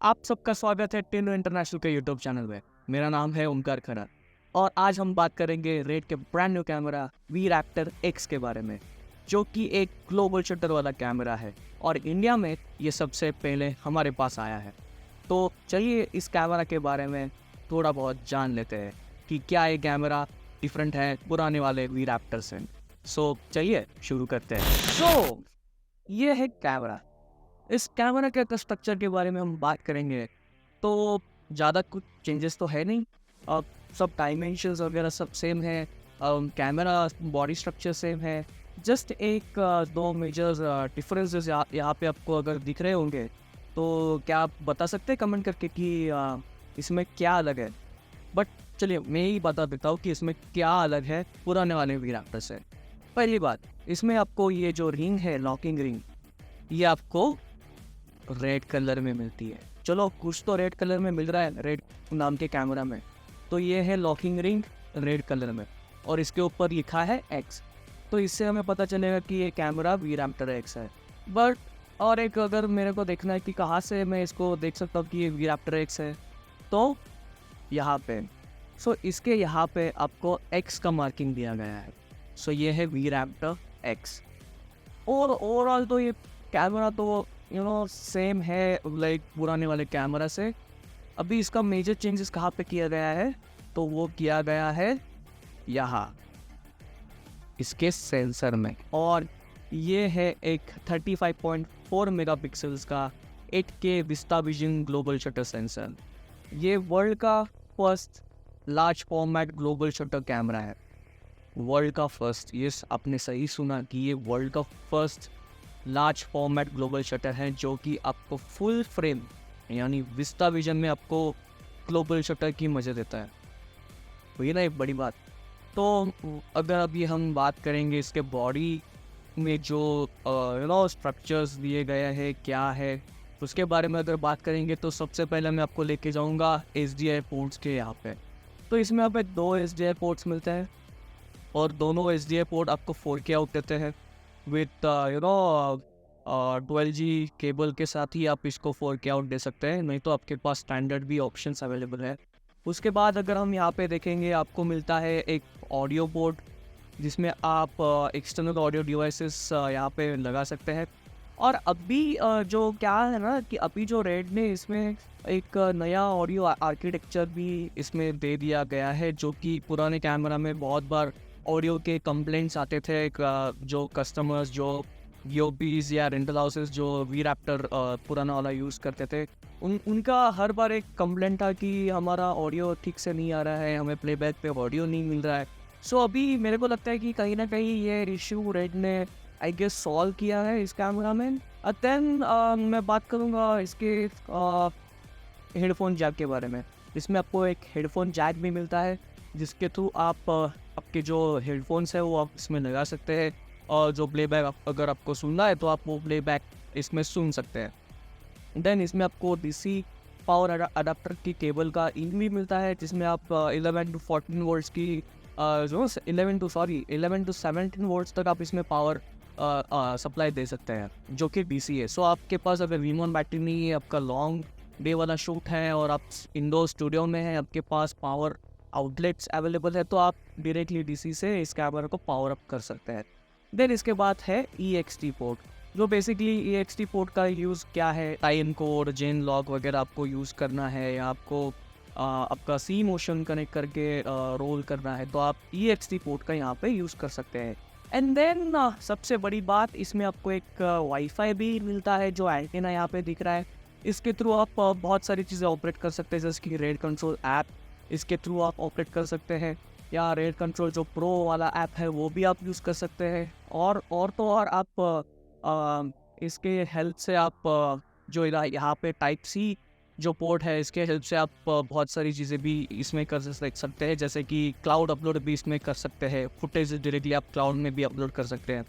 आप सबका स्वागत है टिनो इंटरनेशनल के यूट्यूब चैनल में। मेरा नाम है ओमकार खरा और आज हम बात करेंगे रेड के brand new camera V Raptor X के बारे में, जो कि एक ग्लोबल शटर वाला कैमरा है और इंडिया में ये सबसे पहले हमारे पास आया है। तो चलिए इस कैमरा के बारे में थोड़ा बहुत जान लेते हैं कि क्या ये कैमरा डिफरेंट है पुराने वाले वी रैप्टर से। चलिए शुरू करते हैं। ये है कैमरा। इस कैमरा के स्ट्रक्चर के बारे में हम बात करेंगे तो ज़्यादा कुछ चेंजेस तो है नहीं। सब डायमेंशंस वगैरह सब सेम है। कैमरा बॉडी स्ट्रक्चर सेम है। जस्ट एक दो मेजर डिफरेंसेस यहाँ पे आपको अगर दिख रहे होंगे तो क्या आप बता सकते हैं कमेंट करके कि इसमें क्या अलग है। बट चलिए मैं ही बता देता हूँ कि इसमें क्या अलग है पुराने वाले वी रैप्टर से। पहली बात, इसमें आपको ये जो रिंग है, लॉकिंग रिंग, ये आपको रेड कलर में मिलती है। चलो कुछ तो रेड कलर में मिल रहा है रेड नाम के कैमरा में, तो ये है लॉकिंग रिंग रेड कलर में और इसके ऊपर लिखा है एक्स। तो इससे हमें पता चलेगा कि ये कैमरा वी रैप्टर एक्स है। बट और एक अगर मेरे को देखना है कि कहाँ से मैं इसको देख सकता हूँ कि ये वी रैप्टर एक्स है, तो यहाँ पे इसके यहाँ पे आपको एक्स का मार्किंग दिया गया है। ये है वी रैप्टर एक्स। और ओवरऑल तो ये कैमरा तो सेम है लाइक पुराने वाले कैमरा से। अभी इसका मेजर चेंजेस कहाँ पे किया गया है, तो वो किया गया है यहाँ इसके सेंसर में। और ये है एक 35.4 मेगापिक्सल्स का 8K Vista vision global shutter sensor. ये वर्ल्ड का first large format global shutter camera है। वर्ल्ड का फर्स्ट, ये आपने सही सुना कि ये वर्ल्ड का first large format global shutter है जो कि आपको फुल फ्रेम यानी विस्टा विजन में आपको ग्लोबल शटर की मज़े देता है। तो ये ना एक बड़ी बात। तो अगर अभी हम बात करेंगे इसके बॉडी में जो स्ट्रक्चर्स दिए गए हैं क्या है, उसके बारे में अगर बात करेंगे तो सबसे पहले मैं आपको लेके जाऊंगा HDMI पोर्ट्स के यहाँ पे। तो इसमें यहाँ पे दो HDMI पोर्ट्स मिलते हैं और दोनों HDMI पोर्ट आपको 4K आउट देते हैं विथ 12G केबल के साथ ही आप इसको 4K आउट दे सकते हैं, नहीं तो आपके पास स्टैंडर्ड भी ऑप्शंस अवेलेबल है। उसके बाद अगर हम यहाँ पे देखेंगे आपको मिलता है एक ऑडियो पोर्ट जिसमें आप एक्सटर्नल ऑडियो डिवाइसेस यहाँ पे लगा सकते हैं। और अभी जो क्या है ना कि अभी जो रेड ने इसमें एक नया ऑडियो आर्किटेक्चर भी इसमें दे दिया गया है, जो कि पुराने कैमरा में बहुत बार ऑडियो के कंप्लेंट्स आते थे। जो कस्टमर्स जो यूपीज या रेंटल हाउसेस जो वी रैप्टर पुराना वाला यूज़ करते थे, उनका हर बार एक कंप्लेंट था कि हमारा ऑडियो ठीक से नहीं आ रहा है, हमें प्लेबैक पे ऑडियो नहीं मिल रहा है। अभी मेरे को लगता है कि कहीं ना कहीं ये इशू रेड ने आई गेस सॉल्व किया है इस कैमरा में। देन मैं बात करूँगा इसके हेडफोन जैक के बारे में। इसमें आपको एक हेडफोन जैक भी मिलता है जिसके थ्रू आप आपके जो हेडफोन्स है वो आप इसमें लगा सकते हैं और जो प्लेबैक अगर आपको सुनना है तो आप वो प्लेबैक इसमें सुन सकते हैं। देन इसमें आपको DC पावर अडाप्टर की केबल का इन भी मिलता है जिसमें आप 11 to 14 वोल्ट्स की 11 to 17 वोल्ट्स तक आप इसमें पावर सप्लाई दे सकते हैं जो कि DC है। आपके पास अगर V1 बैटरी नहीं है, आपका लॉन्ग डे वाला शूट है और आप इंडोर स्टूडियो में हैं, आपके पास पावर आउटलेट्स अवेलेबल है, तो आप डायरेक्टली DC से इस कैमरा को पावर अप कर सकते हैं। देन इसके बाद है EXT पोर्ट, जो बेसिकली EXT पोर्ट का यूज़ क्या है, टाइम कोड, जेन लॉक वगैरह आपको यूज़ करना है या आपको आपका सी मोशन कनेक्ट करके रोल करना है, तो आप EXT पोर्ट का यहाँ पे यूज़ कर सकते हैं। एंड देन सबसे बड़ी बात, इसमें आपको एक वाईफाई भी मिलता है जो एंटेना यहाँ पे दिख रहा है। इसके थ्रू आप बहुत सारी चीज़ें ऑपरेट कर सकते हैं, जैसे कि रेड कंट्रोल ऐप इसके थ्रू आप ऑपरेट कर सकते हैं, या रेड कंट्रोल जो प्रो वाला ऐप है वो भी आप यूज़ कर सकते हैं। और तो और आप इसके हेल्प से आप जो यहाँ पे टाइप C जो पोर्ट है, इसके हेल्प से आप बहुत सारी चीज़ें भी इसमें कर सकते हैं, जैसे कि क्लाउड अपलोड भी इसमें कर सकते हैं, फुटेज डायरेक्टली आप क्लाउड में भी अपलोड कर सकते हैं।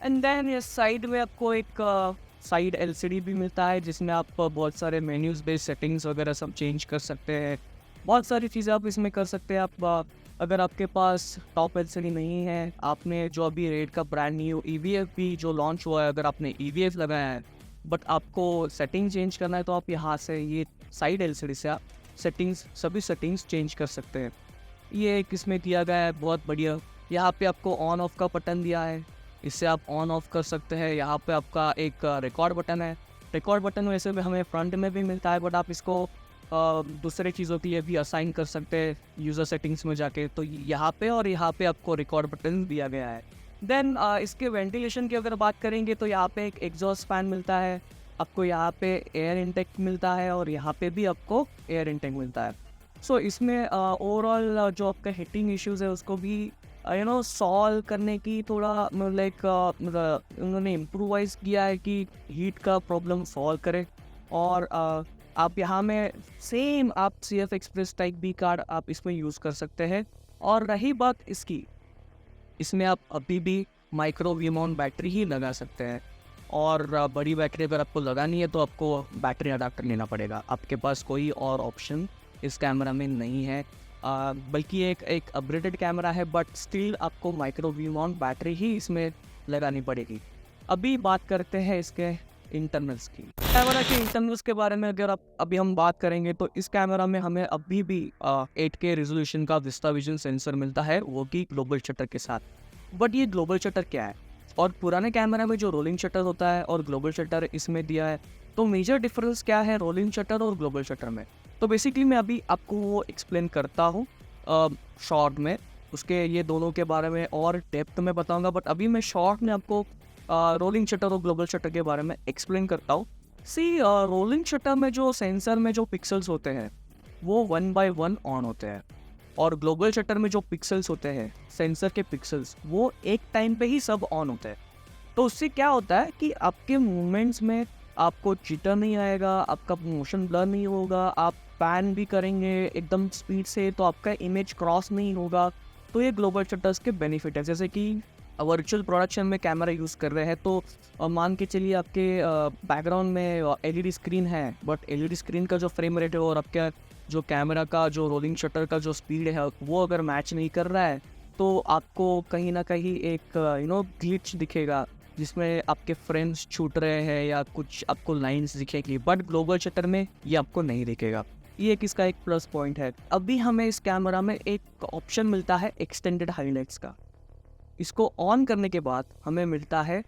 एंड देन ये साइड में आपको एक साइड LCD भी मिलता है जिसमें आप बहुत सारे मेन्यूज़ बेस्ड सेटिंग्स वगैरह सब चेंज कर सकते हैं। बहुत सारी चीज़ें आप इसमें कर सकते हैं। आप अगर आपके पास टॉप LCD नहीं है, आपने जो अभी रेड का ब्रांड न्यू EVF भी जो लॉन्च हुआ है, अगर आपने EVF लगाया है बट आपको सेटिंग चेंज करना है, तो आप यहाँ से ये साइड एलसीडी से आप सभी सेटिंग्स चेंज कर सकते हैं। ये एक इसमें दिया गया है बहुत बढ़िया। यहाँ पे आपको ऑन ऑफ का बटन दिया है, इससे आप ऑन ऑफ कर सकते हैं। यहाँ पे आपका एक रिकॉर्ड बटन है। रिकॉर्ड बटन वैसे भी हमें फ्रंट में भी मिलता है, बट आप इसको दूसरे चीज़ों के लिए भी असाइन कर सकते हैं यूज़र सेटिंग्स में जाके। तो यहाँ पे और यहाँ पे आपको रिकॉर्ड बटन दिया गया है। देन इसके वेंटिलेशन की अगर बात करेंगे तो यहाँ पे एक एग्जॉस्ट फैन मिलता है आपको, यहाँ पे एयर इंटेक मिलता है और यहाँ पे भी आपको एयर इंटेक मिलता है। सो इसमें ओवरऑल जो आपका हीटिंग इश्यूज़ है उसको भी सॉल्व करने की थोड़ा लाइक उन्होंने इम्प्रोवाइज़ किया है कि हीट का प्रॉब्लम सॉल्व करे। और आप यहाँ में सेम आप CF express type B card आप इसमें यूज़ कर सकते हैं। और रही बात इसकी, इसमें आप अभी भी माइक्रो वी माउंट बैटरी ही लगा सकते हैं। और बड़ी बैटरी अगर आपको लगानी है तो आपको बैटरी अडाप्टर लेना पड़ेगा। आपके पास कोई और ऑप्शन इस कैमरा में नहीं है, बल्कि एक अपग्रेडेड कैमरा है, बट स्टिल आपको माइक्रो वी माउंट बैटरी ही इसमें लगानी पड़ेगी। अभी बात करते हैं इसके इंटरनल्स की। कैमरा के इंटरनल्स के बारे में अगर अभी हम बात करेंगे तो इस कैमरा में हमें अभी भी 8K रेजोल्यूशन का विस्टा विजन सेंसर मिलता है, वो कि ग्लोबल शटर के साथ। बट ये ग्लोबल शटर क्या है, और पुराने कैमरा में जो रोलिंग शटर होता है और ग्लोबल शटर इसमें दिया है, तो मेजर डिफरेंस क्या है रोलिंग शटर और ग्लोबल शटर में? तो बेसिकली मैं अभी आपको वो एक्सप्लेन करता हूँ शॉर्ट में। उसके ये दोनों के बारे में और डेप्थ में बताऊंगा, बट अभी मैं शॉर्ट में आपको रोलिंग शटर और ग्लोबल शटर के बारे में एक्सप्लेन करता हूँ। रोलिंग शटर में जो सेंसर में जो पिक्सल्स होते हैं वो 1 by 1 ऑन होते हैं, और ग्लोबल शटर में जो पिक्सल्स होते हैं सेंसर के पिक्सल्स वो एक टाइम पे ही सब ऑन होते हैं। तो उससे क्या होता है कि आपके मूवमेंट्स में आपको जिटर नहीं आएगा, आपका मोशन ब्लर नहीं होगा, आप पैन भी करेंगे एकदम स्पीड से तो आपका इमेज क्रॉस नहीं होगा। तो ये ग्लोबल शटर्स के बेनिफिट है। जैसे कि वर्चुअल प्रोडक्शन में कैमरा यूज़ कर रहे हैं तो मान के चलिए आपके बैकग्राउंड में LED स्क्रीन है, बट LED स्क्रीन का जो फ्रेम रेट है और आपका जो कैमरा का जो रोलिंग शटर का जो स्पीड है वो अगर मैच नहीं कर रहा है तो आपको कहीं ना कहीं एक ग्लिच दिखेगा, जिसमें आपके फ्रेम्स छूट रहे हैं या कुछ आपको लाइंस दिखेगी। बट ग्लोबल शटर में ये आपको नहीं दिखेगा। ये एक इसका एक प्लस पॉइंट है। अभी हमें इस कैमरा में एक ऑप्शन मिलता है एक्सटेंडेड हाईलाइट्स का। इसको ऑन करने के बाद हमें मिलता है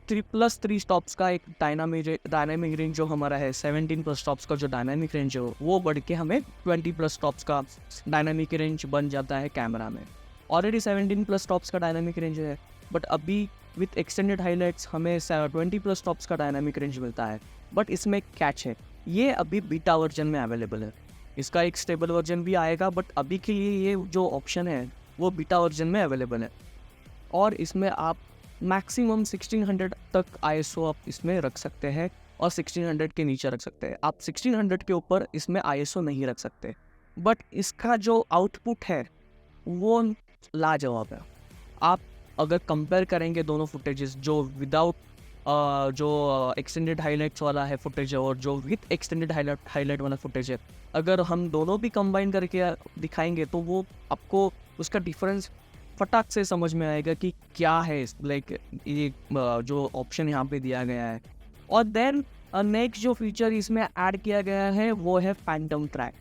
3+3 स्टॉप्स का एक डायनामिक रेंज जो हमारा है 17+ स्टॉप्स का जो डायनामिक रेंज है वो बढ़ के हमें 20+ स्टॉप्स का डायनामिक रेंज बन जाता है कैमरा में। ऑलरेडी 17+ स्टॉप्स का डायनामिक रेंज है, बट अभी विथ एक्सटेंडेड हाईलाइट्स हमें 20+ स्टॉप्स का डायनामिक रेंज मिलता है। बट इसमें एक कैच है, ये अभी बीटा वर्जन में अवेलेबल है। इसका एक स्टेबल वर्जन भी आएगा, बट अभी के लिए ये जो ऑप्शन है वो बीटा वर्जन में अवेलेबल है। और इसमें आप मैक्सिमम 1600 तक ISO आप इसमें रख सकते हैं और 1600 के नीचे रख सकते हैं। आप 1600 के ऊपर इसमें ISO नहीं रख सकते। बट इसका जो आउटपुट है वो लाजवाब है। आप अगर कंपेयर करेंगे दोनों फुटेजेस, जो विदाउट जो एक्सटेंडेड हाईलाइट्स वाला है फुटेज है और जो विथ एक्सटेंडेड हाईलाइट वाला फुटेज है, अगर हम दोनों भी कंबाइन करके दिखाएंगे तो वो आपको उसका डिफरेंस फटाक से समझ में आएगा कि क्या है लाइक ये जो ऑप्शन यहाँ पे दिया गया है। और देन नेक्स्ट जो फीचर इसमें ऐड किया गया है वो है Phantom track.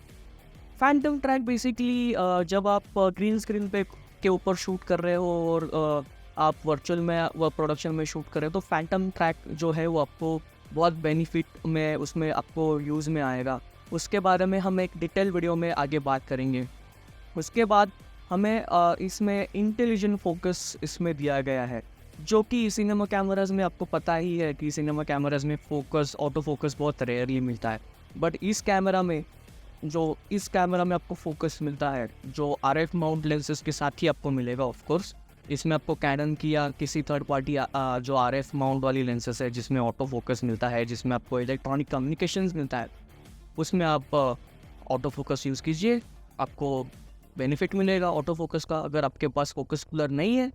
Phantom track basically जब आप ग्रीन स्क्रीन पे के ऊपर शूट कर रहे हो और आप वर्चुअल में व प्रोडक्शन में शूट कर रहे हो तो फैंटम ट्रैक जो है वो आपको बहुत बेनिफिट में उसमें आपको यूज़ में आएगा। उसके बारे में हम एक डिटेल वीडियो में आगे बात करेंगे। उसके बाद हमें इसमें इंटेलिजेंट फोकस इसमें दिया गया है, जो कि सिनेमा कैमराज में आपको पता ही है कि सिनेमा कैमराज में फोकस ऑटो फोकस बहुत रेयरली मिलता है। बट इस कैमरा में आपको फोकस मिलता है जो RF माउंट लेंसेज के साथ ही आपको मिलेगा। ऑफ कोर्स इसमें आपको कैनन की या किसी थर्ड पार्टी जो RF माउंट वाली लेंसेज है जिसमें ऑटो फोकस मिलता है, जिसमें आपको इलेक्ट्रॉनिक कम्युनिकेशंस मिलता है, उसमें आप ऑटो फोकस यूज़ कीजिए, आपको बेनिफिट मिलेगा ऑटो फोकस का। अगर आपके पास फोकस कूलर नहीं है,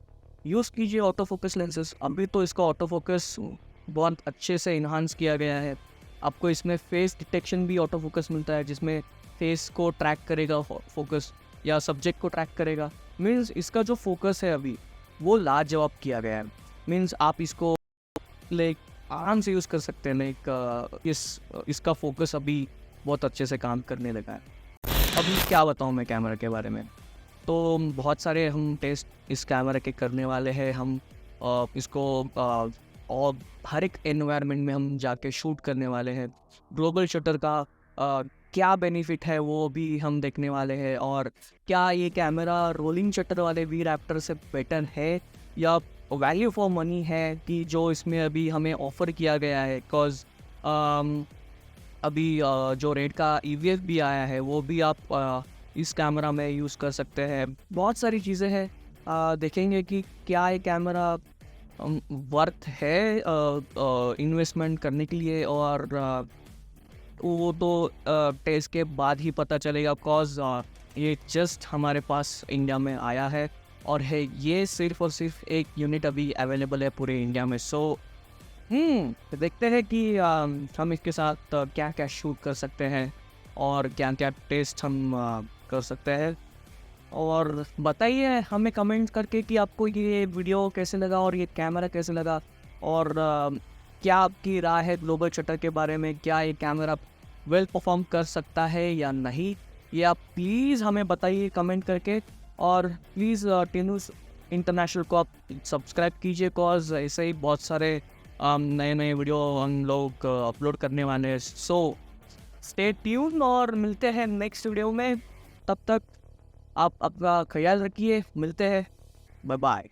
यूज़ कीजिए ऑटो फोकस लेंसेज। अभी तो इसका ऑटो फोकस बहुत अच्छे से इन्हांस किया गया है। आपको इसमें फेस डिटेक्शन भी ऑटो फोकस मिलता है, जिसमें फेस को ट्रैक करेगा फोकस या सब्जेक्ट को ट्रैक करेगा। मीन्स इसका जो फोकस है अभी वो लाजवाब किया गया है। मीन्स आप इसको लाइक आराम से यूज़ कर सकते हैं। लाइक इसका फोकस अभी बहुत अच्छे से काम करने लगा है। अभी क्या बताऊँ मैं कैमरा के बारे में, तो बहुत सारे हम टेस्ट इस कैमरा के करने वाले हैं। हम इसको और हर एक एनवायरनमेंट में हम जाके शूट करने वाले हैं। ग्लोबल शटर का क्या बेनिफिट है वो भी हम देखने वाले हैं, और क्या ये कैमरा रोलिंग शटर वाले वी रैप्टर से बेटर है या वैल्यू फॉर मनी है कि जो इसमें अभी हमें ऑफ़र किया गया है। बिकॉज़ अभी जो रेड का EVF भी आया है वो भी आप इस कैमरा में यूज़ कर सकते हैं। बहुत सारी चीज़ें हैं, देखेंगे कि क्या ये कैमरा वर्थ है इन्वेस्टमेंट करने के लिए, और वो तो टेस्ट के बाद ही पता चलेगा। बिकॉज़ ये जस्ट हमारे पास इंडिया में आया है और है ये सिर्फ़ और सिर्फ एक यूनिट अभी अवेलेबल है पूरे इंडिया में। सो तो देखते हैं कि हम इसके साथ क्या क्या शूट कर सकते हैं और क्या क्या टेस्ट हम कर सकते हैं। और बताइए हमें कमेंट करके कि आपको ये वीडियो कैसे लगा और ये कैमरा कैसे लगा, और क्या आपकी राय है ग्लोबल शटर के बारे में। क्या ये कैमरा वेल परफॉर्म कर सकता है या नहीं, ये आप प्लीज़ हमें बताइए कमेंट करके। और प्लीज़ टेन्यूज़ इंटरनेशनल को आप सब्सक्राइब कीजिए, बिकॉज़ ऐसे ही बहुत सारे नए नए वीडियो हम लोग अपलोड करने वाले हैं। सो स्टे ट्यून और मिलते हैं नेक्स्ट वीडियो में। तब तक आप अपना ख्याल रखिए, मिलते हैं, बाय बाय।